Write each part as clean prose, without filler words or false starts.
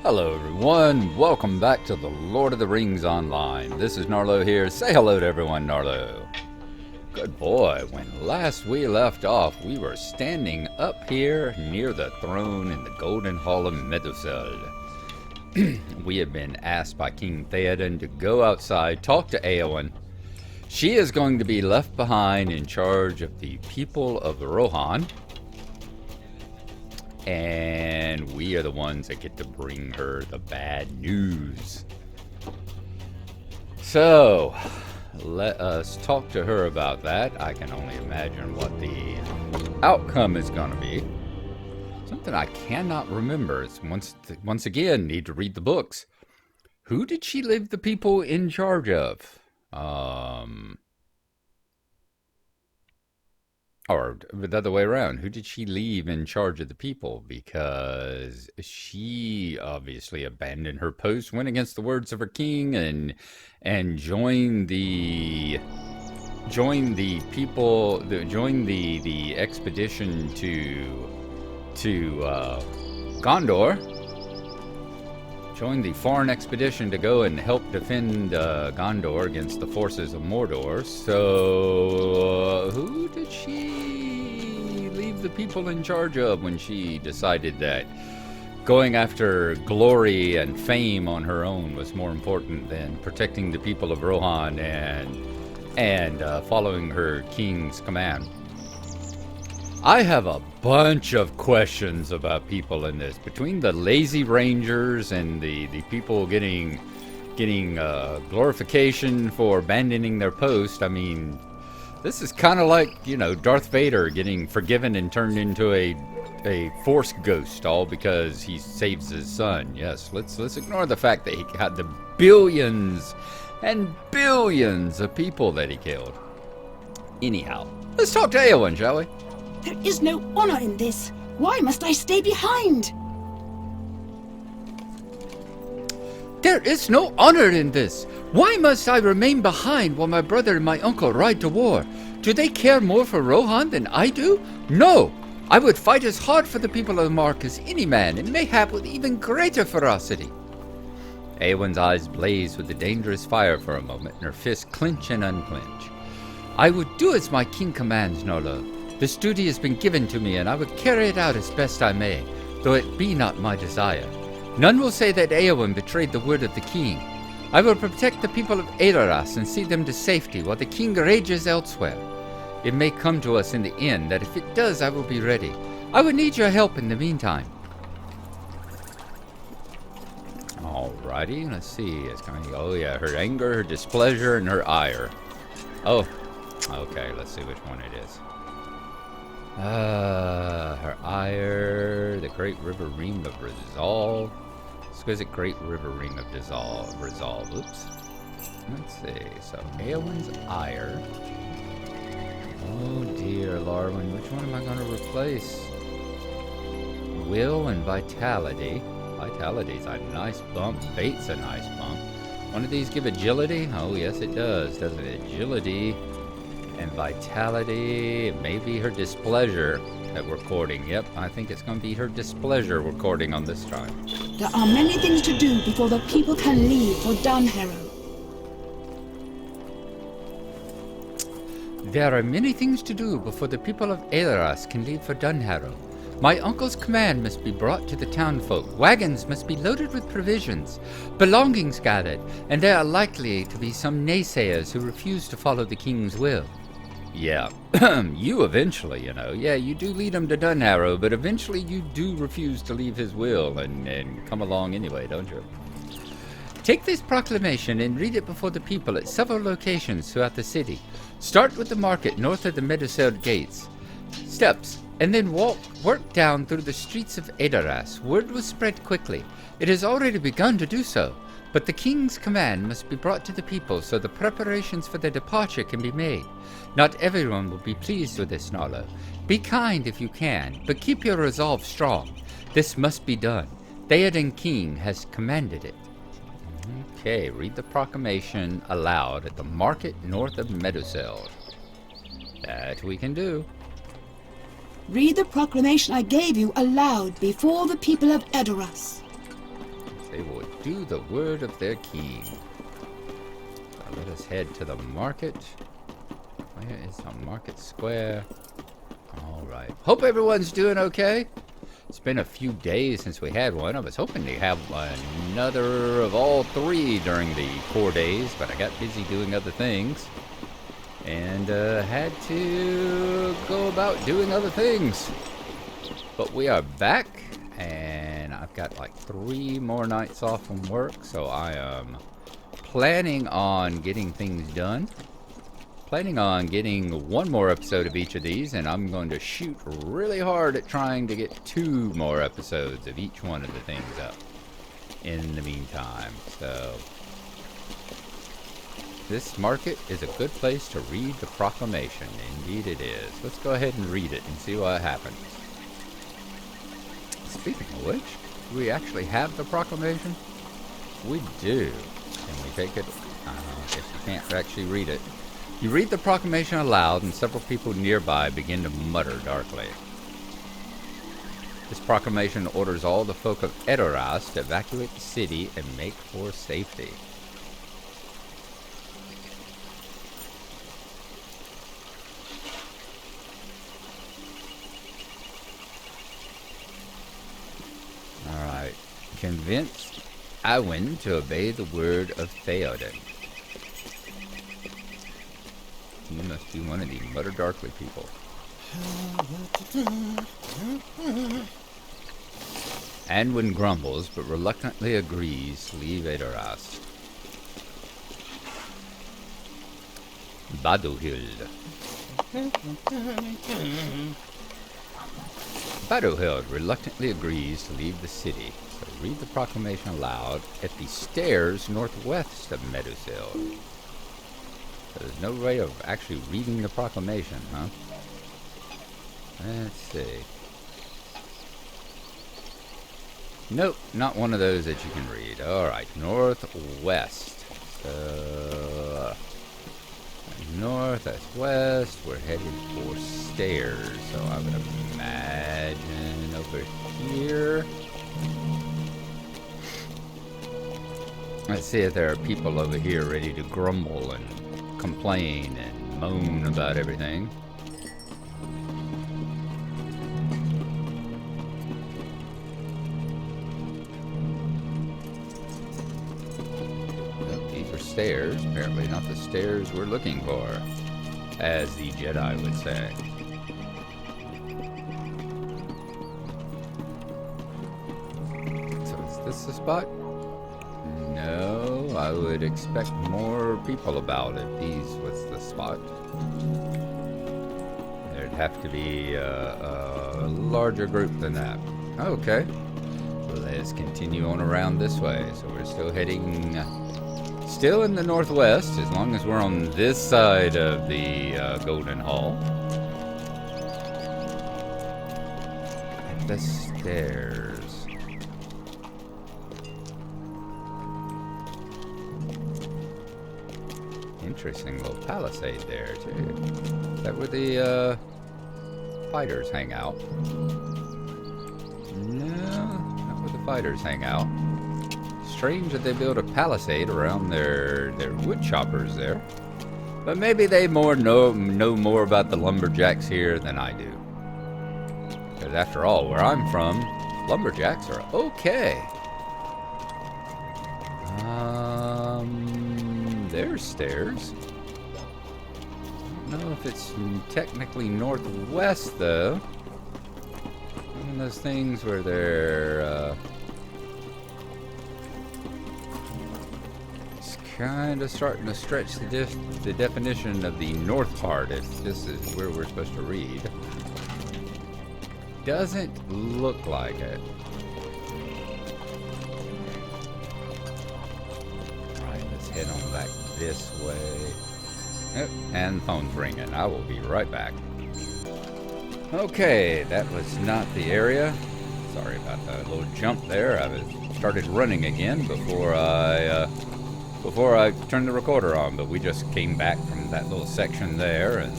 Hello everyone, welcome back to the Lord of the Rings Online. This is Gnarlo here. Say hello to everyone, Gnarlo. Good boy, when last we left off, we were standing up here near the throne in the Golden Hall of Meduseld. We had been asked by King Theoden to go outside, talk to Eowyn. She is going to be left behind in charge of the people of Rohan. And we are the ones that get to bring her the bad news. So, let us talk to her about that. I can only imagine what the outcome is going to be. Something I cannot remember is once again need to read the books. Who did she leave the people in charge of? Or the other way around, who did she leave in charge of the people? Because she obviously abandoned her post, went against the words of her king, and joined the people, joined the expedition to Gondor. Joined the foreign expedition to go and help defend Gondor against the forces of Mordor. So, who did she leave the people in charge of when she decided that going after glory and fame on her own was more important than protecting the people of Rohan and following her king's command? I have a bunch of questions about people in this. Between the lazy rangers and the people getting glorification for abandoning their post, I mean, this is kind of like, you know, Darth Vader getting forgiven and turned into a Force ghost, all because he saves his son. Yes, let's ignore the fact that he had the billions and billions of people that he killed. Anyhow, let's talk to Eowyn, shall we? There is no honor in this. Why must I stay behind? There is no honor in this. Why must I remain behind while my brother and my uncle ride to war? Do they care more for Rohan than I do? No! I would fight as hard for the people of the Mark as any man, and mayhap with even greater ferocity. Eowyn's eyes blaze with the dangerous fire for a moment, and her fists clench and unclench. I would do as my king commands, Gnarlo. This duty has been given to me, and I would carry it out as best I may, though it be not my desire. None will say that Eowyn betrayed the word of the king. I will protect the people of Edoras and see them to safety while the king rages elsewhere. It may come to us in the end that if it does, I will be ready. I would need your help in the meantime. Alrighty, let's see. It's coming. Oh yeah, her anger, her displeasure, and her ire. Oh, okay, let's see which one it is. Her ire, the great river ring of resolve. Exquisite great river ring of resolve. Oops. Let's see. So, Eowyn's ire. Oh dear, Larwin, which one am I going to replace? Will and vitality. Vitality's a nice bump. Fate's a nice bump. One of these give agility? Oh, yes, it does, doesn't it? Agility. And vitality, maybe her displeasure that we're courting. Yep, I think it's going to be her displeasure we're courting on this time. There are many things to do before the people can leave for Dunharrow. There are many things to do before the people of Edoras can leave for Dunharrow. My uncle's command must be brought to the townfolk. Wagons must be loaded with provisions, belongings gathered, and there are likely to be some naysayers who refuse to follow the king's will. Yeah, you eventually, you know. Yeah, you do lead him to Dunharrow, but eventually you do refuse to leave his will and come along anyway, don't you? Take this proclamation and read it before the people at several locations throughout the city. Start with the market north of the Meduseld gates. Steps, and then work down through the streets of Edoras. Word will spread quickly. It has already begun to do so, but the king's command must be brought to the people so the preparations for their departure can be made. Not everyone will be pleased with this, Gnarlo. Be kind if you can, but keep your resolve strong. This must be done. Theoden King has commanded it. Okay, read the proclamation aloud at the market north of Meduseld. That we can do. Read the proclamation I gave you aloud before the people of Edoras. They will do the word of their king. So let us head to the market. Where is the market square? Alright. Hope everyone's doing okay. It's been a few days since we had one. I was hoping to have another of all three during the 4 days, but I got busy doing other things. And had to go about doing other things. But we are back, and I've got like 3 more nights off from work, so I am planning on getting things done. Planning on getting 1 more episode of each of these, and I'm going to shoot really hard at trying to get 2 more episodes of each one of the things up in the meantime. So this market is a good place to read the proclamation. Indeed it is. Let's go ahead and read it and see what happens. Speaking of which, do we actually have the proclamation? We do. Can we take it? I guess you can't actually read it. You read the proclamation aloud, and several people nearby begin to mutter darkly. This proclamation orders all the folk of Edoras to evacuate the city and make for safety. Alright. Convince Eowyn to obey the word of Theoden. You must be one of the mutter darkly people. Anwin grumbles, but reluctantly agrees to leave Edoras. Badohild. Badohild reluctantly agrees to leave the city, so read the proclamation aloud at the stairs northwest of Meadowsill. There's no way of actually reading the proclamation, huh? Let's see. Nope, not one of those that you can read. Alright, northwest. So, north, that's west. We're headed for stairs. So I would imagine over here. Let's see if there are people over here ready to grumble and complain and moan about everything. Well, these are stairs. Apparently not the stairs we're looking for, as the Jedi would say. So is this the spot? No, I would expect more people about if these was the spot. There'd have to be a larger group than that. Okay, let's continue on around this way. So we're still heading, still in the northwest, as long as we're on this side of the Golden Hall. At the stairs. Interesting little palisade there, too. Is that where the fighters hang out? No, not where the fighters hang out. Strange that they built a palisade around their wood choppers there. But maybe they know more about the lumberjacks here than I do. Because after all, where I'm from, lumberjacks are okay. There's stairs. I don't know if it's technically northwest, though. One of those things where they're it's kind of starting to stretch the definition of the north part, if this is where we're supposed to read. Doesn't look like it. Head on back this way. Oh, and phone's ringing. I will be right back. Okay, that was not the area. Sorry about that little jump there. I started running again before I turned the recorder on, but we just came back from that little section there, and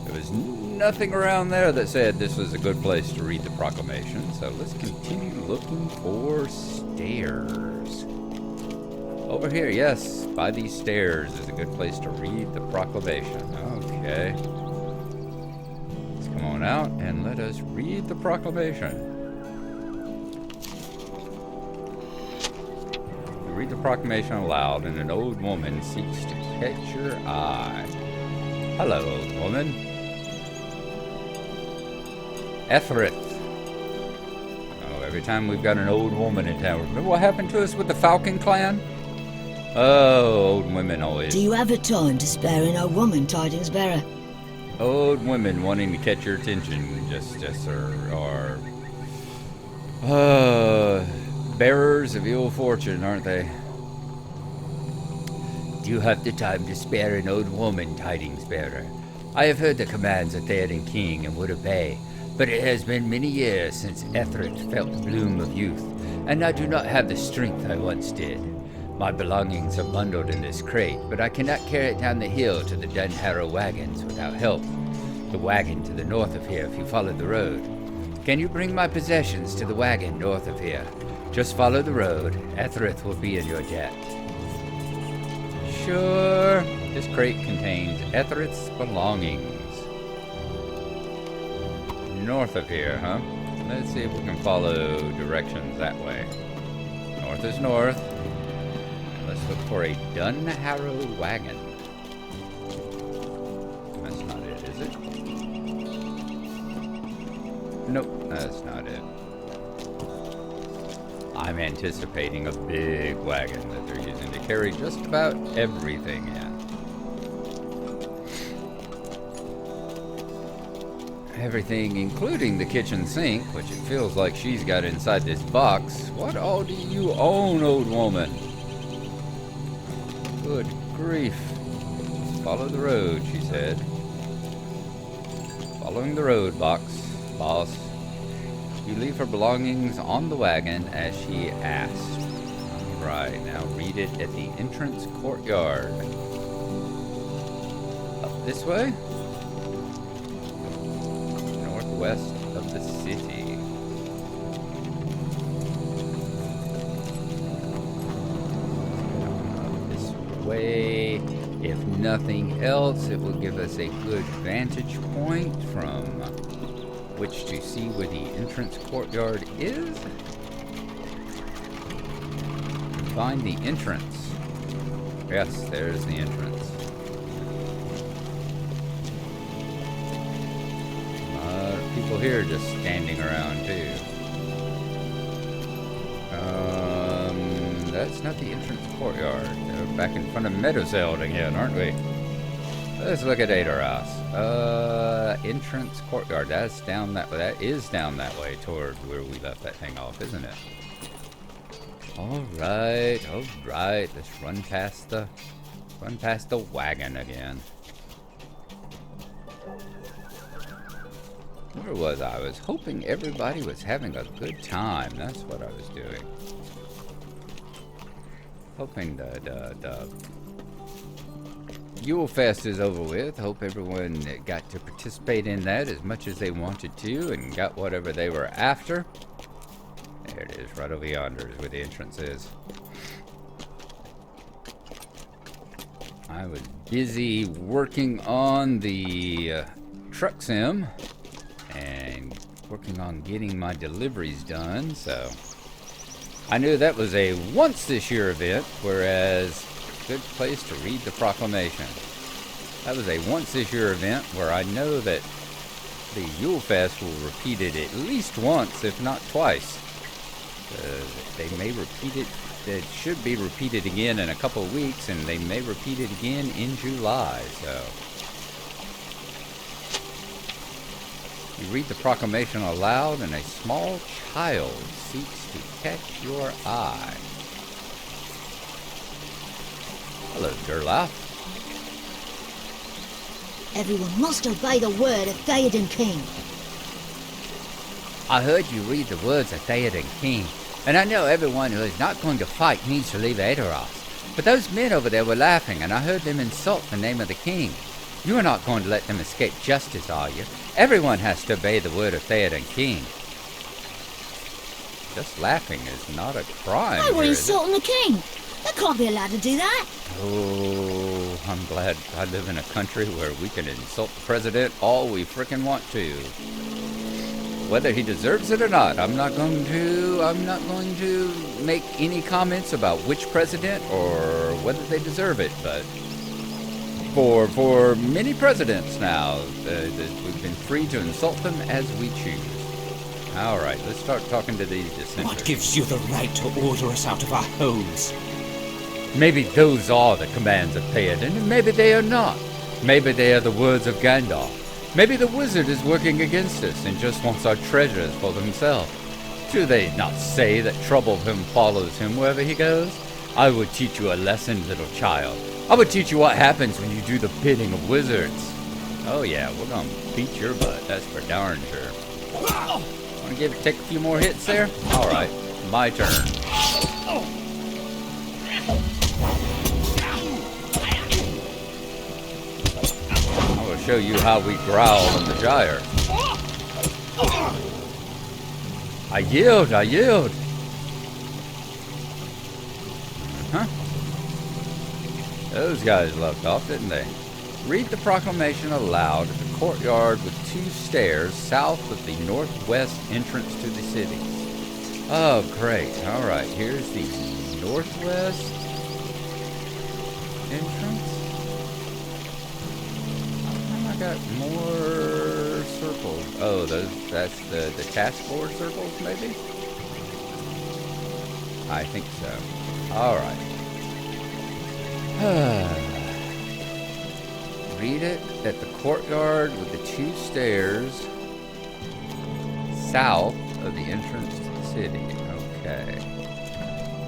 There was nothing around there that said this was a good place to read the proclamation, so let's continue looking for stairs. Over here, yes, by these stairs is a good place to read the proclamation. Okay. Let's come on out and let us read the proclamation. You read the proclamation aloud, and an old woman seeks to catch your eye. Hello, old woman. Ethereth. Oh, every time we've got an old woman in town. Remember what happened to us with the Falcon clan? Oh, old women always. Do you have a time to spare in a woman, tidings bearer? Old women wanting to catch your attention, just are bearers of ill fortune, aren't they? Do you have the time to spare an old woman, tidings bearer? I have heard the commands of Theoden King and would obey, but it has been many years since Ethereth felt the bloom of youth, and I do not have the strength I once did. My belongings are bundled in this crate, but I cannot carry it down the hill to the Dunharrow wagons without help. The wagon to the north of here if you follow the road. Can you bring my possessions to the wagon north of here? Just follow the road. Ethereth will be in your debt. Sure. This crate contains Ethereth's belongings. North of here, huh? Let's see if we can follow directions that way. North is north. Let's look for a Dunharrow wagon. That's not it, is it? Nope, that's not it. I'm anticipating a big wagon that they're using to carry just about everything in. Everything, including the kitchen sink, which it feels like she's got inside this box. What all do you own, old woman? Good grief. Just follow the road, she said. Following the road, boss. You leave her belongings on the wagon as she asked. Alright, now read it at the entrance courtyard. Up this way? Northwest of the city. Up this way. If nothing else, it will give us a good vantage point from which to see where the entrance courtyard is. Find the entrance. Yes, there's the entrance. People here just standing around too. That's not the entrance courtyard. We're back in front of Meadowseld again, aren't we? Let's look at Edoras. Entrance courtyard. That's down that way. That is down that way toward where we left that thing off, isn't it? All right. Let's run past the wagon again. Where was I? I was hoping everybody was having a good time. That's what I was doing. Hoping the Yule Fest is over with. Hope everyone got to participate in that as much as they wanted to and got whatever they were after. There it is, right over yonder is where the entrance is. I was busy working on the truck sim and working on getting my deliveries done, so I knew that was a once this year event, whereas good place to read the proclamation. That was a once this year event where I know that the Yule Fest will repeat it at least once, if not twice. They may repeat it. It should be repeated again in a couple of weeks, and they may repeat it again in July. So you read the proclamation aloud, and a small child seeks to catch your eye. Hello, Gnarlo. Everyone must obey the word of Theoden King. I heard you read the words of Theoden King, and I know everyone who is not going to fight needs to leave Edoras. But those men over there were laughing, and I heard them insult the name of the king. You are not going to let them escape justice, are you? Everyone has to obey the word of Theoden King. Just laughing is not a crime. They were here, is it? insulting the king. They can't be allowed to do that. Oh, I'm glad I live in a country where we can insult the president all we frickin' want to. Whether he deserves it or not, I'm not going to make any comments about which president or whether they deserve it, but for many presidents now, we've been free to insult them as we choose. Alright, let's start talking to these dissenters. What gives you the right to order us out of our homes? Maybe those are the commands of Theoden, and maybe they are not. Maybe they are the words of Gandalf. Maybe the wizard is working against us and just wants our treasures for themselves. Do they not say that trouble follows him wherever he goes? I would teach you a lesson, little child. I would teach you what happens when you do the bidding of wizards. Oh yeah, we're gonna beat your butt, that's for darn sure. Wanna take a few more hits there? Alright, my turn. I will show you how we growl in the gyre. I yield. Huh? Those guys left off, didn't they? Read the proclamation aloud at the courtyard with 2 stairs south of the northwest entrance to the city. Oh, great. Alright, here's the northwest entrance. I got more circles. Oh, that's the taskboard circles, maybe? I think so. Alright. Read it at the courtyard with the 2 stairs south of the entrance to the city. Okay.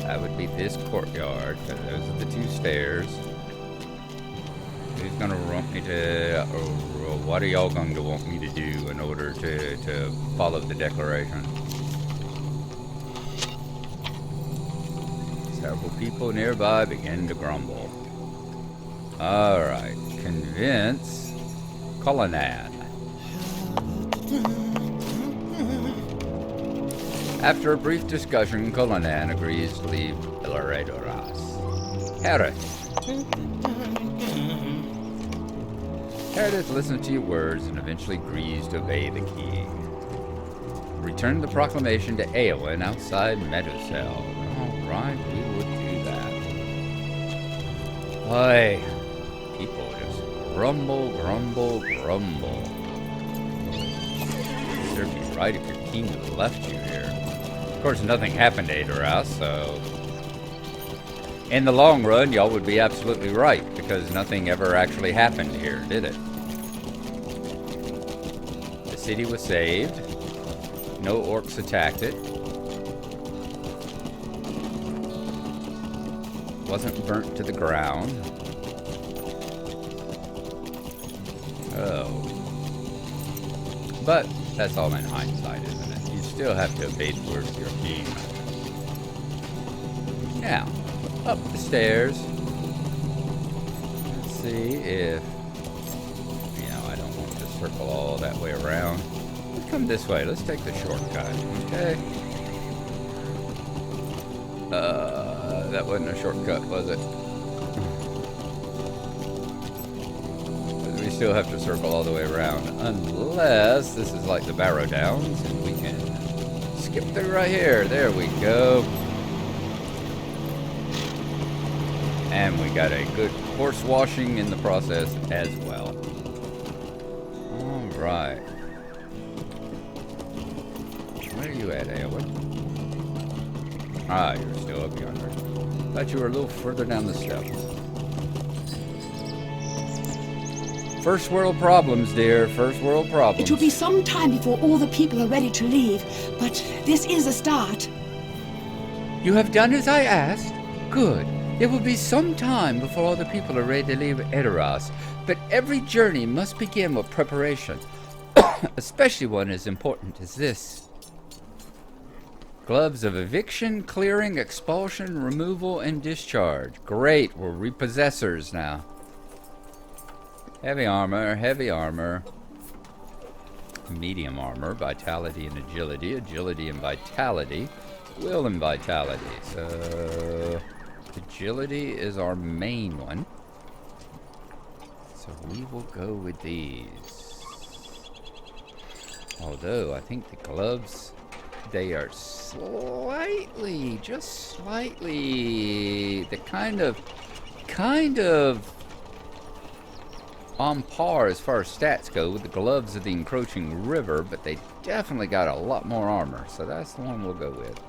That would be this courtyard, because those are the 2 stairs. Who's gonna want me to, or what are y'all going to want me to do in order to follow the declaration? Several people nearby begin to grumble. Alright, convince Cullinan. After a brief discussion, Cullinan agrees to leave Edoras. Herod listens to your words and eventually agrees to obey the king. Return the proclamation to Eowyn outside Meadowcell. Alright, we will do that. Boy, people just grumble. Serve you right if your king had left you here. Of course, nothing happened to Edoras, so in the long run, y'all would be absolutely right, because nothing ever actually happened here, did it? The city was saved. No orcs attacked it. Wasn't burnt to the ground. Oh. But that's all in hindsight, isn't it? You still have to obey the word of your king. Now, up the stairs. Let's see if... I don't want to circle all that way around. Let's come this way. Let's take the shortcut. Okay. That wasn't a shortcut, was it? We still have to circle all the way around. Unless this is like the Barrow Downs and we can skip through right here. There we go. And we got a good horse washing in the process as well. Alright. Where are you at, Eowyn? Ah, you're still up yonder. Thought you were a little further down the steps. First world problems, dear. First world problems. It will be some time before all the people are ready to leave, but this is a start. You have done as I asked? Good. It will be some time before all the people are ready to leave Edoras, but every journey must begin with preparation, especially one as important as this. Gloves of eviction, clearing, expulsion, removal, and discharge. Great, we're repossessors now. Heavy armor, heavy armor. Medium armor, vitality and agility. Agility and vitality. Will and vitality. So, agility is our main one. So we will go with these. Although, I think the gloves, they are slightly, just slightly, the kind of on par as far as stats go with the gloves of the encroaching river, but they definitely got a lot more armor, so that's the one we'll go with.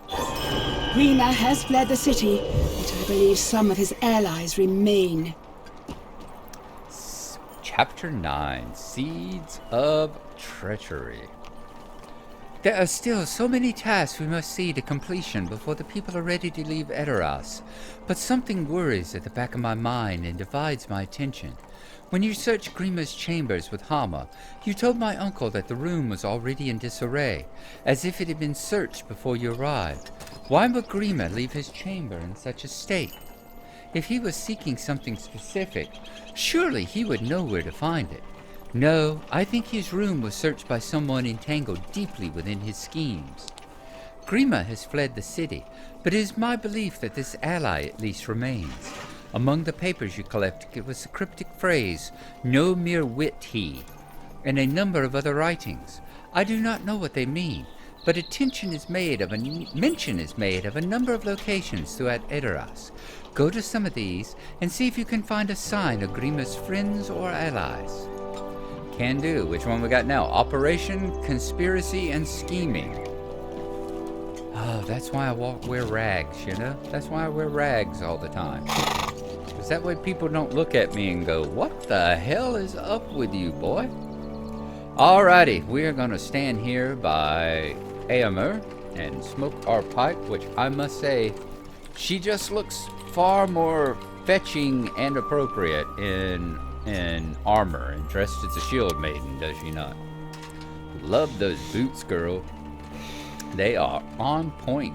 Grima has fled the city, but I believe some of his allies remain. Chapter 9, Seeds of Treachery. There are still so many tasks we must see to completion before the people are ready to leave Edoras, but something worries at the back of my mind and divides my attention. When you searched Grima's chambers with Hama, you told my uncle that the room was already in disarray, as if it had been searched before you arrived. Why would Grima leave his chamber in such a state? If he was seeking something specific, surely he would know where to find it. No, I think his room was searched by someone entangled deeply within his schemes. Grima has fled the city, but it is my belief that this ally at least remains. Among the papers you collected was the cryptic phrase, "No mere wit he," and a number of other writings. I do not know what they mean, but mention is made of a number of locations throughout Edoras. Go to some of these and see if you can find a sign of Grima's friends or allies. Can do. Which one we got now? Operation, Conspiracy, and Scheming. Oh, that's why I wear rags, you know? That's why I wear rags all the time. Because that way people don't look at me and go, "What the hell is up with you, boy?" Alrighty, we are going to stand here by Eowyn and smoke our pipe, which I must say, she just looks far more fetching and appropriate in armor and dressed as a shield maiden, does she not? Love those boots, girl. They are on point.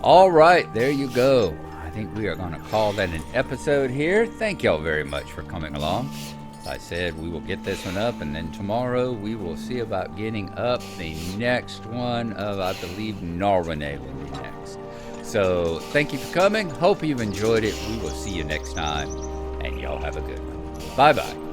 All right, there you go. I think we are going to call that an episode here. Thank y'all very much for coming along. As I said, we will get this one up, and then tomorrow we will see about getting up the next one of, I believe, Narwane will be next. So thank you for coming. Hope you've enjoyed it. We will see you next time, and y'all have a good one. Bye-bye.